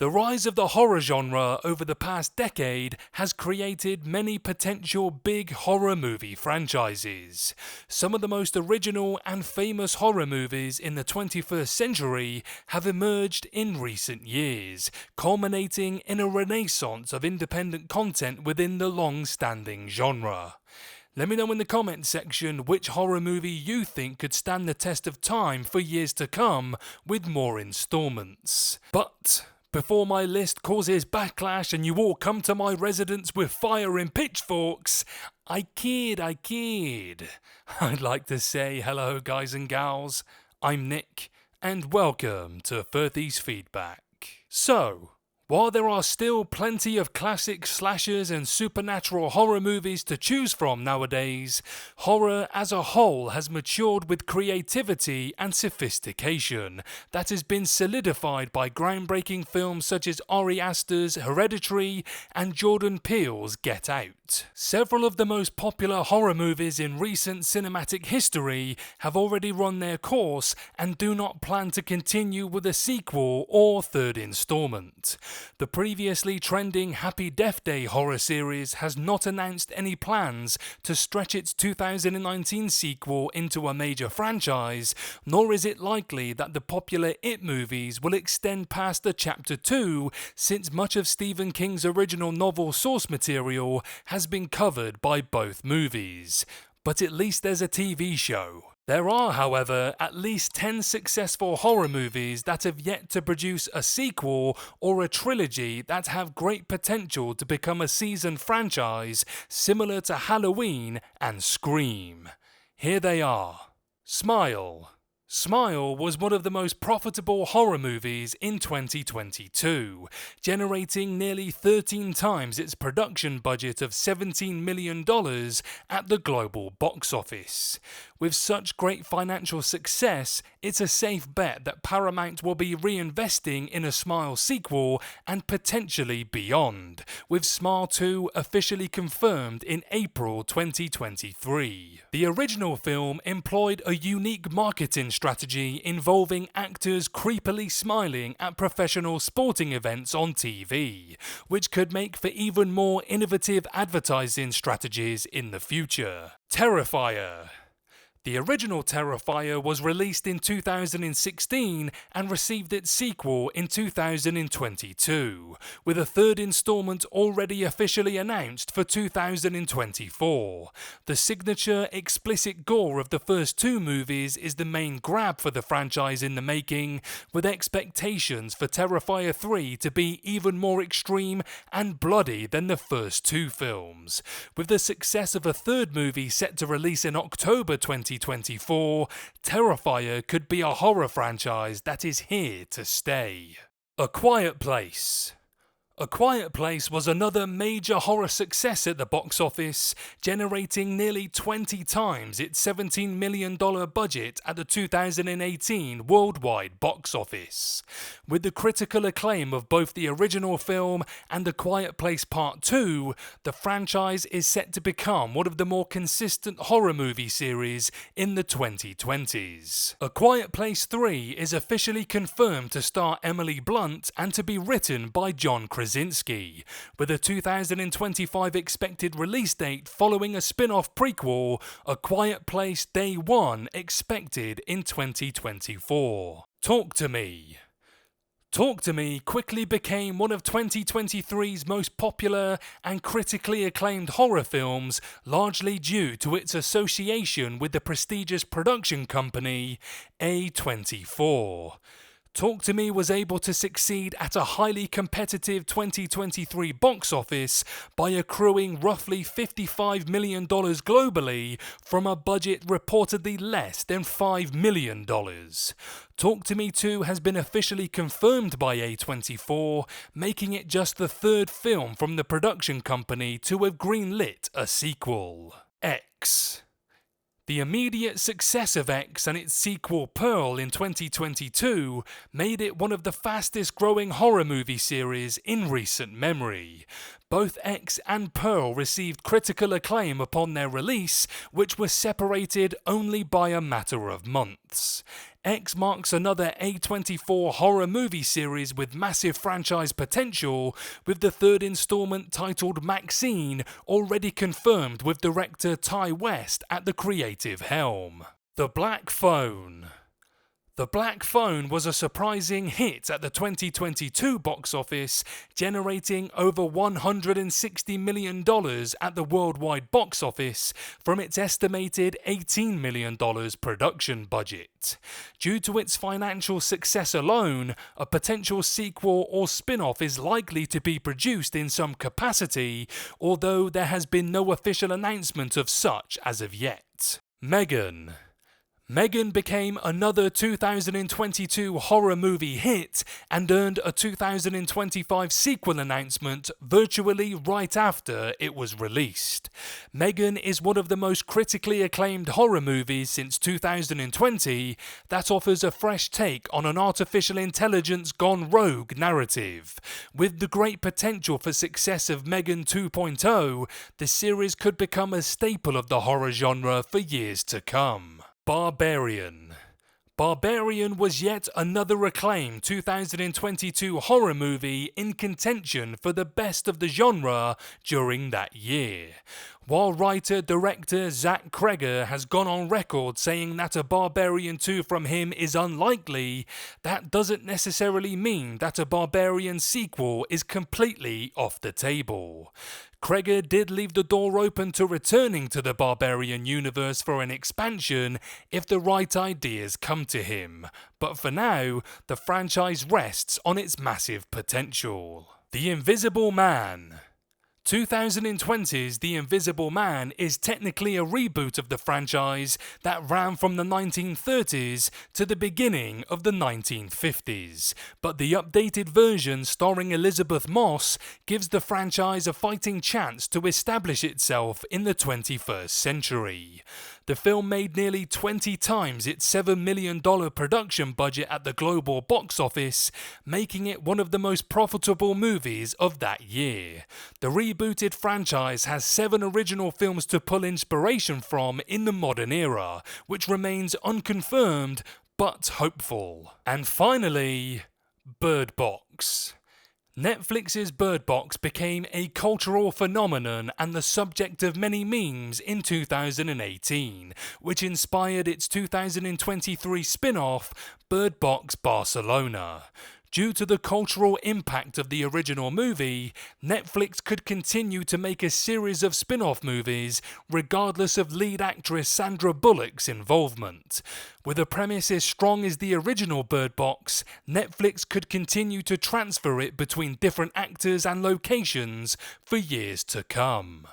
The rise of the horror genre over the past decade has created many potential big horror movie franchises. Some of the most original and famous horror movies in the 21st century have emerged in recent years, culminating in a renaissance of independent content within the long-standing genre. Let me know in the comments section which horror movie you think could stand the test of time for years to come with more installments. But before my list causes backlash and you all come to my residence with fire and pitchforks, I kid. I'd like to say hello guys and gals, I'm Nick, and welcome to Furthy's Feedback. So, while there are still plenty of classic slashers and supernatural horror movies to choose from nowadays, horror as a whole has matured with creativity and sophistication that has been solidified by groundbreaking films such as Ari Aster's Hereditary and Jordan Peele's Get Out. Several of the most popular horror movies in recent cinematic history have already run their course and do not plan to continue with a sequel or third installment. The previously trending Happy Death Day horror series has not announced any plans to stretch its 2019 sequel into a major franchise, nor is it likely that the popular It movies will extend past the Chapter 2, since much of Stephen King's original novel source material has been covered by both movies. But at least there's a TV show. There are, however, at least 10 successful horror movies that have yet to produce a sequel or a trilogy that have great potential to become a seasoned franchise similar to Halloween and Scream. Here they are. Smile. Smile was one of the most profitable horror movies in 2022, generating nearly 13 times its production budget of $17 million at the global box office. With such great financial success, it's a safe bet that Paramount will be reinvesting in a Smile sequel and potentially beyond, with Smile 2 officially confirmed in April 2023. The original film employed a unique marketing strategy involving actors creepily smiling at professional sporting events on TV, which could make for even more innovative advertising strategies in the future. Terrifier. The original Terrifier was released in 2016 and received its sequel in 2022, with a third installment already officially announced for 2024. The signature explicit gore of the first two movies is the main grab for the franchise in the making, with expectations for Terrifier 3 to be even more extreme and bloody than the first two films. With the success of a third movie set to release in October 2024, Terrifier could be a horror franchise that is here to stay. A Quiet Place. A Quiet Place was another major horror success at the box office, generating nearly 20 times its $17 million budget at the 2018 worldwide box office. With the critical acclaim of both the original film and A Quiet Place Part 2, the franchise is set to become one of the more consistent horror movie series in the 2020s. A Quiet Place 3 is officially confirmed to star Emily Blunt and to be written by John Krasinski, with a 2025 expected release date following a spin-off prequel, A Quiet Place Day 1 expected in 2024. Talk to Me. Talk to Me quickly became one of 2023's most popular and critically acclaimed horror films, largely due to its association with the prestigious production company A24. Talk to Me was able to succeed at a highly competitive 2023 box office by accruing roughly $55 million globally from a budget reportedly less than $5 million. Talk to Me 2 has been officially confirmed by A24, making it just the third film from the production company to have greenlit a sequel. X. The immediate success of X and its sequel Pearl in 2022 made it one of the fastest growing horror movie series in recent memory. Both X and Pearl received critical acclaim upon their release, which was separated only by a matter of months. X marks another A24 horror movie series with massive franchise potential, with the third installment titled Maxine already confirmed with director Ty West at the creative helm. The Black Phone. The Black Phone was a surprising hit at the 2022 box office, generating over $160 million at the worldwide box office from its estimated $18 million production budget. Due to its financial success alone, a potential sequel or spin-off is likely to be produced in some capacity, although there has been no official announcement of such as of yet. Megan. Megan became another 2022 horror movie hit and earned a 2025 sequel announcement virtually right after it was released. Megan is one of the most critically acclaimed horror movies since 2020 that offers a fresh take on an artificial intelligence gone rogue narrative. With the great potential for success of Megan 2.0, the series could become a staple of the horror genre for years to come. Barbarian. Barbarian was yet another acclaimed 2022 horror movie in contention for the best of the genre during that year. While writer-director Zach Cregger has gone on record saying that a Barbarian 2 from him is unlikely, that doesn't necessarily mean that a Barbarian sequel is completely off the table. Cregger did leave the door open to returning to the Barbarian universe for an expansion if the right ideas come to him, but for now, the franchise rests on its massive potential. The Invisible Man. 2020's The Invisible Man is technically a reboot of the franchise that ran from the 1930s to the beginning of the 1950s, but the updated version starring Elizabeth Moss gives the franchise a fighting chance to establish itself in the 21st century. The film made nearly 20 times its $7 million production budget at the global box office, making it one of the most profitable movies of that year. The rebooted franchise has 7 original films to pull inspiration from in the modern era, which remains unconfirmed but hopeful. And finally, Bird Box. Netflix's Bird Box became a cultural phenomenon and the subject of many memes in 2018, which inspired its 2023 spin-off, Bird Box Barcelona. Due to the cultural impact of the original movie, Netflix could continue to make a series of spin-off movies regardless of lead actress Sandra Bullock's involvement. With a premise as strong as the original Bird Box, Netflix could continue to transfer it between different actors and locations for years to come.